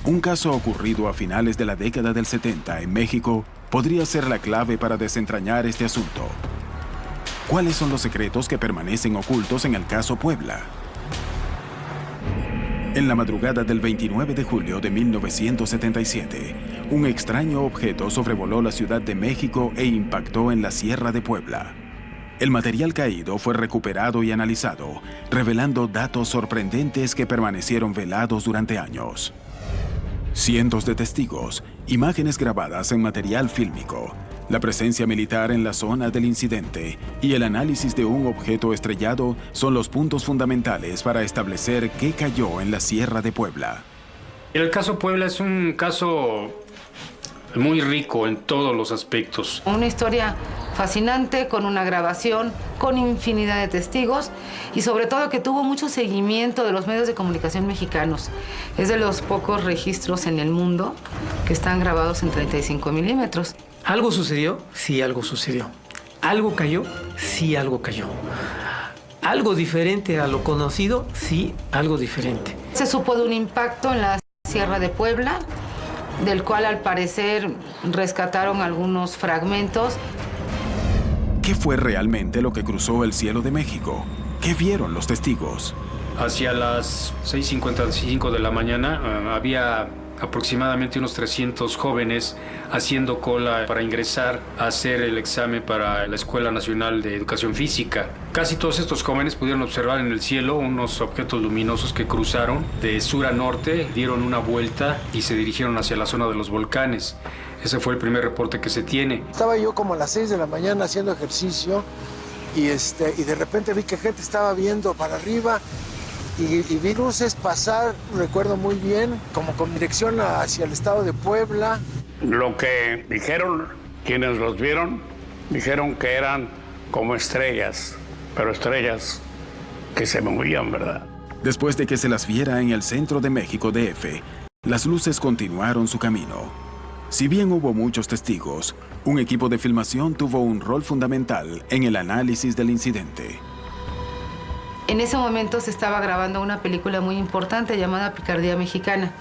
Un caso ocurrido a finales de la década del 70 en México podría ser la clave para desentrañar este asunto. ¿Cuáles son los secretos que permanecen ocultos en el caso Puebla? En la madrugada del 29 de julio de 1977, un extraño objeto sobrevoló la Ciudad de México e impactó en la Sierra de Puebla. El material caído fue recuperado y analizado, revelando datos sorprendentes que permanecieron velados durante años. Cientos de testigos, imágenes grabadas en material fílmico, la presencia militar en la zona del incidente y el análisis de un objeto estrellado son los puntos fundamentales para establecer qué cayó en la Sierra de Puebla. El caso Puebla es un caso muy rico en todos los aspectos. Una historia fascinante, con una grabación, con infinidad de testigos y sobre todo que tuvo mucho seguimiento de los medios de comunicación mexicanos. Es de los pocos registros en el mundo que están grabados en 35 milímetros. ¿Algo sucedió? Sí, algo sucedió. ¿Algo cayó? Sí, algo cayó. ¿Algo diferente a lo conocido? Sí, algo diferente. Se supo de un impacto en la Sierra de Puebla, del cual al parecer rescataron algunos fragmentos. ¿Qué fue realmente lo que cruzó el cielo de México? ¿Qué vieron los testigos? Hacia las 6:55 de la mañana había aproximadamente unos 300 jóvenes haciendo cola para ingresar a hacer el examen para la Escuela Nacional de Educación Física. Casi todos estos jóvenes pudieron observar en el cielo unos objetos luminosos que cruzaron de sur a norte, dieron una vuelta y se dirigieron hacia la zona de los volcanes. Ese fue el primer reporte que se tiene. Estaba yo como a las 6 de la mañana haciendo ejercicio y de repente vi que gente estaba viendo para arriba y vi luces pasar, recuerdo muy bien, como con dirección hacia el estado de Puebla. Lo que dijeron quienes los vieron, dijeron que eran como estrellas, pero estrellas que se movían, ¿verdad? Después de que se las viera en el centro de México DF, las luces continuaron su camino. Si bien hubo muchos testigos, un equipo de filmación tuvo un rol fundamental en el análisis del incidente. En ese momento se estaba grabando una película muy importante llamada Picardía Mexicana,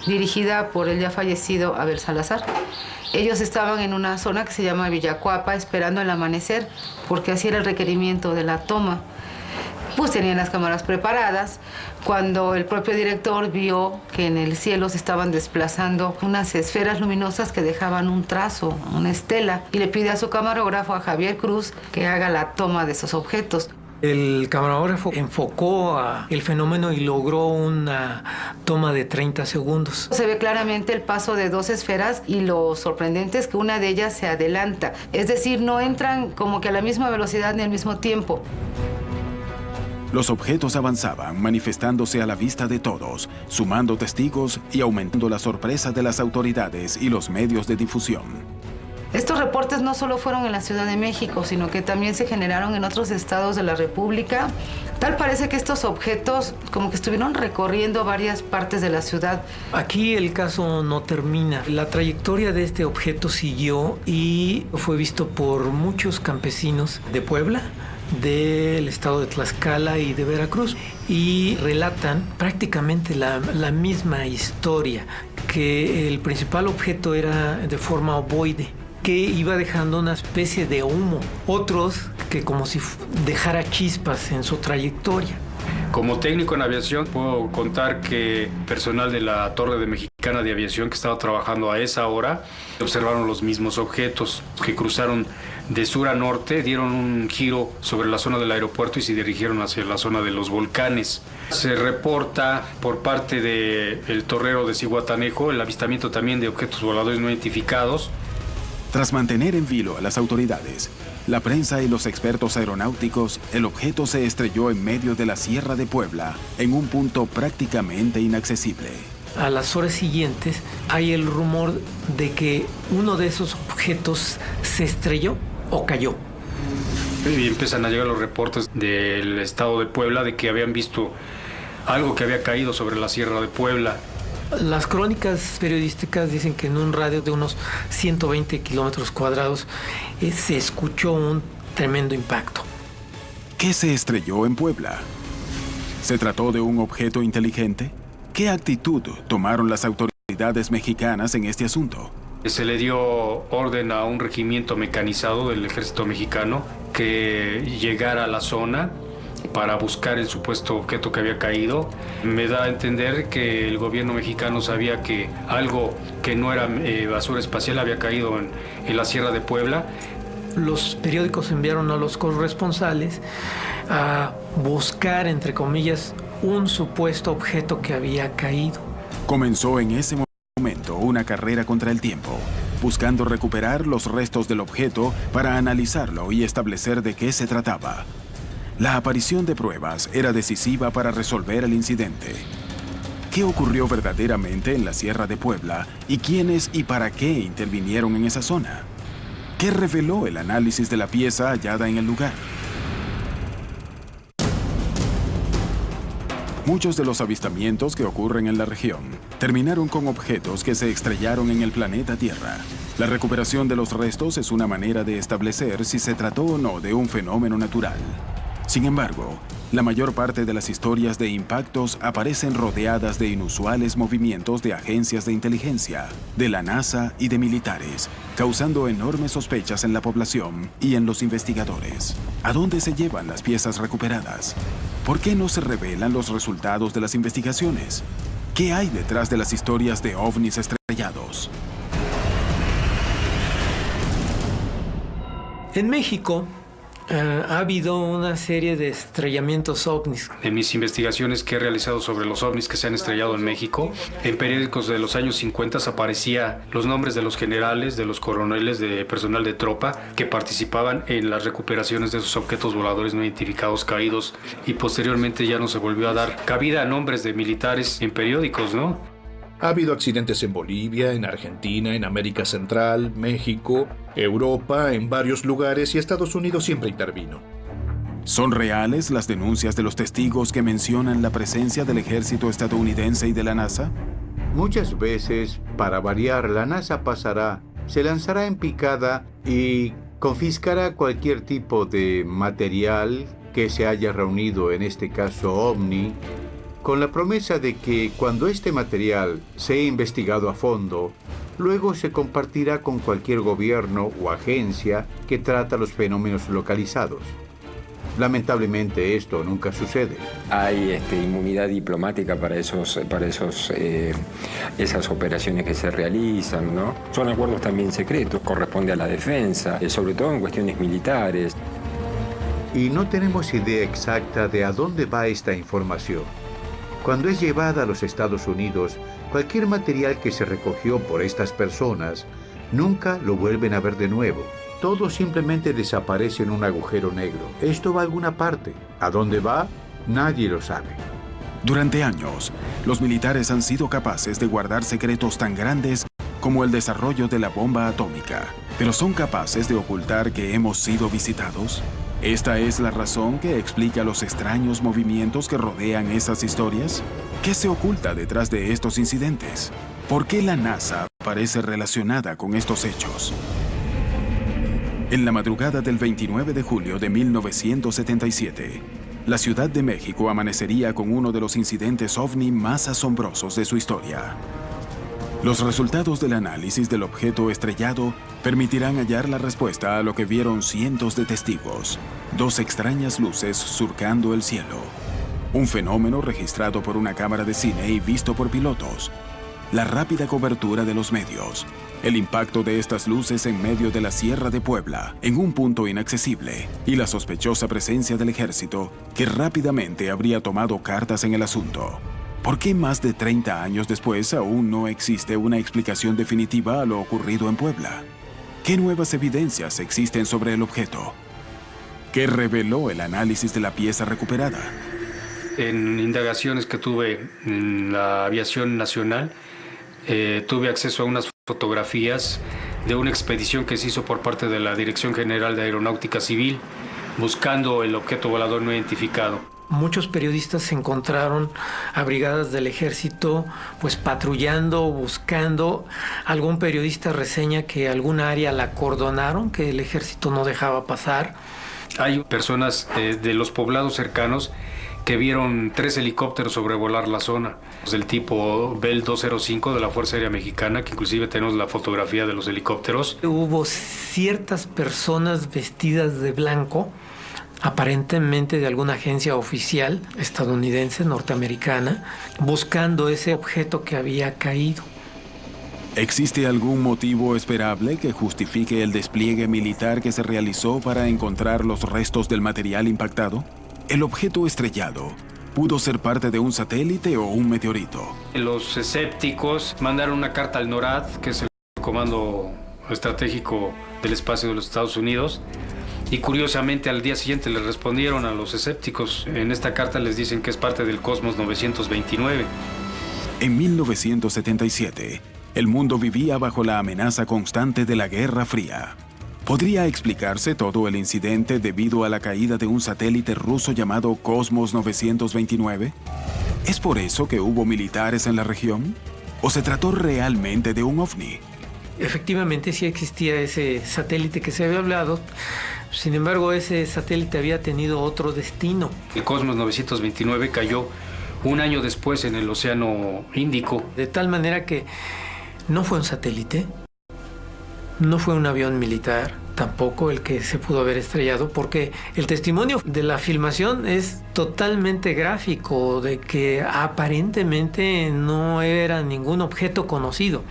dirigida por el ya fallecido Abel Salazar. Ellos estaban en una zona que se llama Villacuapa esperando el amanecer, porque así era el requerimiento de la toma. Pues tenían las cámaras preparadas cuando el propio director vio que en el cielo se estaban desplazando unas esferas luminosas que dejaban un trazo, una estela, y le pide a su camarógrafo, a Javier Cruz, que haga la toma de esos objetos. El camarógrafo enfocó el fenómeno y logró una toma de 30 segundos. Se ve claramente el paso de dos esferas y lo sorprendente es que una de ellas se adelanta. Es decir, no entran como que a la misma velocidad ni al mismo tiempo. Los objetos avanzaban, manifestándose a la vista de todos, sumando testigos y aumentando la sorpresa de las autoridades y los medios de difusión. Estos reportes no solo fueron en la Ciudad de México, sino que también se generaron en otros estados de la República. Tal parece que estos objetos como que estuvieron recorriendo varias partes de la ciudad. Aquí el caso no termina. La trayectoria de este objeto siguió y fue visto por muchos campesinos de Puebla, del estado de Tlaxcala y de Veracruz, y relatan prácticamente la misma historia, que el principal objeto era de forma ovoide, que iba dejando una especie de humo, otros que como si dejara chispas en su trayectoria. Como técnico en aviación puedo contar que personal de la Torre de Mexicana de Aviación que estaba trabajando a esa hora observaron los mismos objetos que cruzaron de sur a norte, dieron un giro sobre la zona del aeropuerto y se dirigieron hacia la zona de los volcanes. Se reporta por parte del torrero de Zihuatanejo el avistamiento también de objetos voladores no identificados. Tras mantener en vilo a las autoridades, la prensa y los expertos aeronáuticos, el objeto se estrelló en medio de la Sierra de Puebla, en un punto prácticamente inaccesible. A las horas siguientes hay el rumor de que uno de esos objetos se estrelló o cayó. Y empiezan a llegar los reportes del estado de Puebla de que habían visto algo que había caído sobre la Sierra de Puebla. Las crónicas periodísticas dicen que en un radio de unos 120 kilómetros cuadrados se escuchó un tremendo impacto. ¿Qué se estrelló en Puebla? ¿Se trató de un objeto inteligente? ¿Qué actitud tomaron las autoridades autoridades mexicanas en este asunto. Se le dio orden a un regimiento mecanizado del ejército mexicano que llegara a la zona para buscar el supuesto objeto que había caído. Me da a entender que el gobierno mexicano sabía que algo que no era basura espacial había caído en la Sierra de Puebla. Los periódicos enviaron a los corresponsales a buscar, entre comillas, un supuesto objeto que había caído. Comenzó en ese momento una carrera contra el tiempo, buscando recuperar los restos del objeto para analizarlo y establecer de qué se trataba. La aparición de pruebas era decisiva para resolver el incidente. ¿Qué ocurrió verdaderamente en la Sierra de Puebla y quiénes y para qué intervinieron en esa zona? ¿Qué reveló el análisis de la pieza hallada en el lugar? Muchos de los avistamientos que ocurren en la región terminaron con objetos que se estrellaron en el planeta Tierra. La recuperación de los restos es una manera de establecer si se trató o no de un fenómeno natural. Sin embargo, la mayor parte de las historias de impactos aparecen rodeadas de inusuales movimientos de agencias de inteligencia, de la NASA y de militares, causando enormes sospechas en la población y en los investigadores. ¿A dónde se llevan las piezas recuperadas? ¿Por qué no se revelan los resultados de las investigaciones? ¿Qué hay detrás de las historias de ovnis estrellados? En México ha habido una serie de estrellamientos ovnis. En mis investigaciones que he realizado sobre los ovnis que se han estrellado en México, en periódicos de los años 50 aparecían los nombres de los generales, de los coroneles, de personal de tropa que participaban en las recuperaciones de esos objetos voladores no identificados caídos, y posteriormente ya no se volvió a dar cabida a nombres de militares en periódicos, ¿no? Ha habido accidentes en Bolivia, en Argentina, en América Central, México, Europa, en varios lugares, y Estados Unidos siempre intervino. ¿Son reales las denuncias de los testigos que mencionan la presencia del ejército estadounidense y de la NASA? Muchas veces, para variar, la NASA pasará, se lanzará en picada y confiscará cualquier tipo de material que se haya reunido, en este caso OVNI, con la promesa de que cuando este material sea investigado a fondo, luego se compartirá con cualquier gobierno o agencia que trata los fenómenos localizados. Lamentablemente esto nunca sucede. Hay inmunidad diplomática para esas operaciones que se realizan, ¿no? Son acuerdos también secretos, corresponde a la defensa, sobre todo en cuestiones militares. Y no tenemos idea exacta de a dónde va esta información. Cuando es llevada a los Estados Unidos, cualquier material que se recogió por estas personas, nunca lo vuelven a ver de nuevo. Todo simplemente desaparece en un agujero negro. Esto va a alguna parte. ¿A dónde va? Nadie lo sabe. Durante años, los militares han sido capaces de guardar secretos tan grandes como el desarrollo de la bomba atómica. ¿Pero son capaces de ocultar que hemos sido visitados? ¿Esta es la razón que explica los extraños movimientos que rodean esas historias? ¿Qué se oculta detrás de estos incidentes? ¿Por qué la NASA parece relacionada con estos hechos? En la madrugada del 29 de julio de 1977, la Ciudad de México amanecería con uno de los incidentes ovni más asombrosos de su historia. Los resultados del análisis del objeto estrellado permitirán hallar la respuesta a lo que vieron cientos de testigos: dos extrañas luces surcando el cielo. Un fenómeno registrado por una cámara de cine y visto por pilotos. La rápida cobertura de los medios. El impacto de estas luces en medio de la Sierra de Puebla, en un punto inaccesible. Y la sospechosa presencia del ejército, que rápidamente habría tomado cartas en el asunto. ¿Por qué más de 30 años después aún no existe una explicación definitiva a lo ocurrido en Puebla? ¿Qué nuevas evidencias existen sobre el objeto? ¿Qué reveló el análisis de la pieza recuperada? En indagaciones que tuve en la aviación nacional, tuve acceso a unas fotografías de una expedición que se hizo por parte de la Dirección General de Aeronáutica Civil buscando el objeto volador no identificado. Muchos periodistas se encontraron a brigadas del ejército pues patrullando, buscando. Algún periodista reseña que alguna área la acordonaron, que el ejército no dejaba pasar. Hay personas de los poblados cercanos que vieron 3 helicópteros sobrevolar la zona, del tipo Bell 205 de la Fuerza Aérea Mexicana, que inclusive tenemos la fotografía de los helicópteros. Hubo ciertas personas vestidas de blanco, aparentemente de alguna agencia oficial estadounidense, norteamericana, buscando ese objeto que había caído. ¿Existe algún motivo esperable que justifique el despliegue militar que se realizó para encontrar los restos del material impactado? ¿El objeto estrellado pudo ser parte de un satélite o un meteorito? Los escépticos mandaron una carta al NORAD, que es el Comando Estratégico del Espacio de los Estados Unidos, y curiosamente al día siguiente les respondieron a los escépticos. En esta carta les dicen que es parte del Cosmos 929. En 1977, el mundo vivía bajo la amenaza constante de la Guerra Fría. ¿Podría explicarse todo el incidente debido a la caída de un satélite ruso llamado Cosmos 929? ¿Es por eso que hubo militares en la región? ¿O se trató realmente de un ovni? Efectivamente, sí existía ese satélite que se había hablado. Sin embargo, ese satélite había tenido otro destino. El Cosmos 929 cayó un año después en el Océano Índico. De tal manera que no fue un satélite, no fue un avión militar, tampoco el que se pudo haber estrellado, porque el testimonio de la filmación es totalmente gráfico, de que aparentemente no era ningún objeto conocido.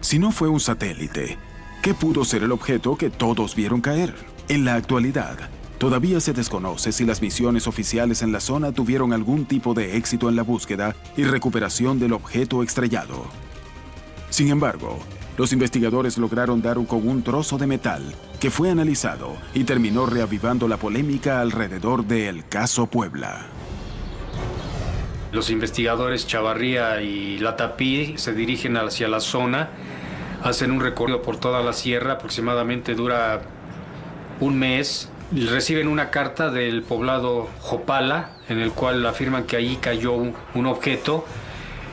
Si no fue un satélite, ¿qué pudo ser el objeto que todos vieron caer? En la actualidad, todavía se desconoce si las misiones oficiales en la zona tuvieron algún tipo de éxito en la búsqueda y recuperación del objeto estrellado. Sin embargo, los investigadores lograron dar con un trozo de metal que fue analizado y terminó reavivando la polémica alrededor del caso Puebla. Los investigadores Chavarría y Latapí se dirigen hacia la zona, hacen un recorrido por toda la sierra, aproximadamente dura un mes. Reciben una carta del poblado Jopala, en el cual afirman que allí cayó un objeto.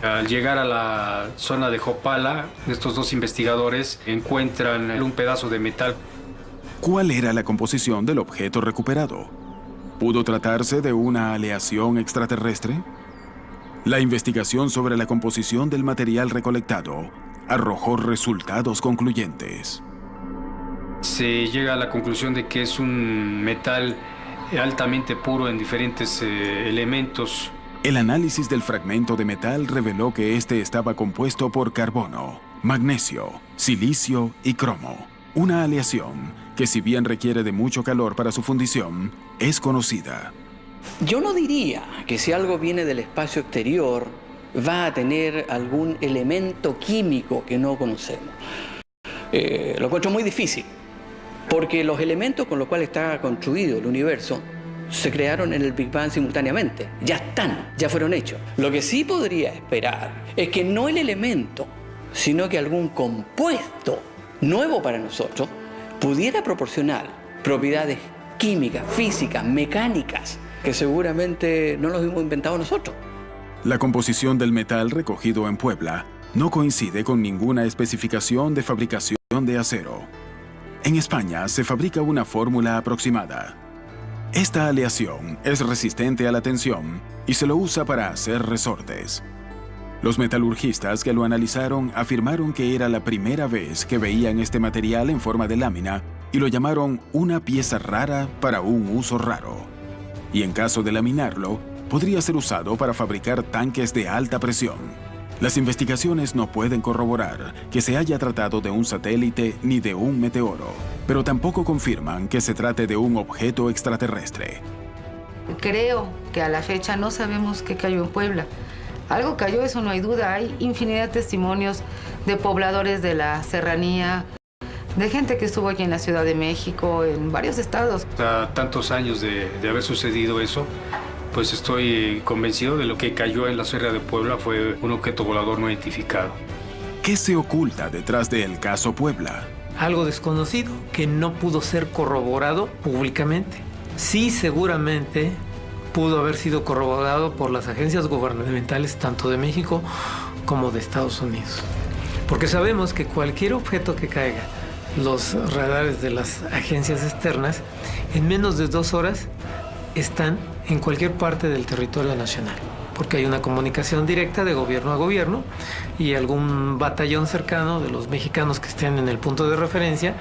Al llegar a la zona de Jopala, estos dos investigadores encuentran un pedazo de metal. ¿Cuál era la composición del objeto recuperado? ¿Pudo tratarse de una aleación extraterrestre? La investigación sobre la composición del material recolectado arrojó resultados concluyentes. Se llega a la conclusión de que es un metal altamente puro en diferentes elementos. El análisis del fragmento de metal reveló que este estaba compuesto por carbono, magnesio, silicio y cromo. Una aleación que, si bien requiere de mucho calor para su fundición, es conocida. Yo no diría que si algo viene del espacio exterior va a tener algún elemento químico que no conocemos. Lo encuentro muy difícil, porque los elementos con los cuales está construido el universo se crearon en el Big Bang simultáneamente. Ya están, ya fueron hechos. Lo que sí podría esperar es que no el elemento, sino que algún compuesto nuevo para nosotros pudiera proporcionar propiedades químicas, físicas, mecánicas, que seguramente no los hemos inventado nosotros. La composición del metal recogido en Puebla no coincide con ninguna especificación de fabricación de acero. En España se fabrica una fórmula aproximada. Esta aleación es resistente a la tensión y se lo usa para hacer resortes. Los metalurgistas que lo analizaron afirmaron que era la primera vez que veían este material en forma de lámina y lo llamaron una pieza rara para un uso raro. Y en caso de laminarlo, podría ser usado para fabricar tanques de alta presión. Las investigaciones no pueden corroborar que se haya tratado de un satélite ni de un meteoro, pero tampoco confirman que se trate de un objeto extraterrestre. Creo que a la fecha no sabemos qué cayó en Puebla. Algo cayó, eso no hay duda. Hay infinidad de testimonios de pobladores de la serranía, de gente que estuvo aquí en la Ciudad de México, en varios estados. A tantos años de haber sucedido eso, pues estoy convencido de lo que cayó en la Sierra de Puebla fue un objeto volador no identificado. ¿Qué se oculta detrás del caso Puebla? Algo desconocido que no pudo ser corroborado públicamente. Sí, seguramente pudo haber sido corroborado por las agencias gubernamentales tanto de México como de Estados Unidos. Porque sabemos que cualquier objeto que caiga, los radares de las agencias externas, en menos de 2 horas están en cualquier parte del territorio nacional, porque hay una comunicación directa de gobierno a gobierno y algún batallón cercano de los mexicanos que estén en el punto de referencia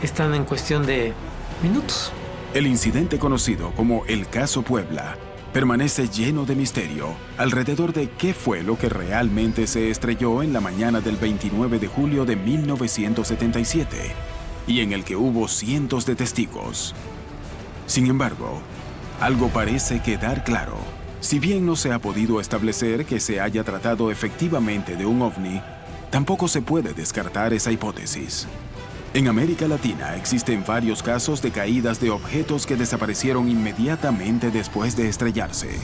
están en cuestión de minutos. El incidente conocido como el Caso Puebla permanece lleno de misterio alrededor de qué fue lo que realmente se estrelló en la mañana del 29 de julio de 1977 y en el que hubo cientos de testigos. Sin embargo, algo parece quedar claro. Si bien no se ha podido establecer que se haya tratado efectivamente de un ovni, tampoco se puede descartar esa hipótesis. En América Latina existen varios casos de caídas de objetos que desaparecieron inmediatamente después de estrellarse.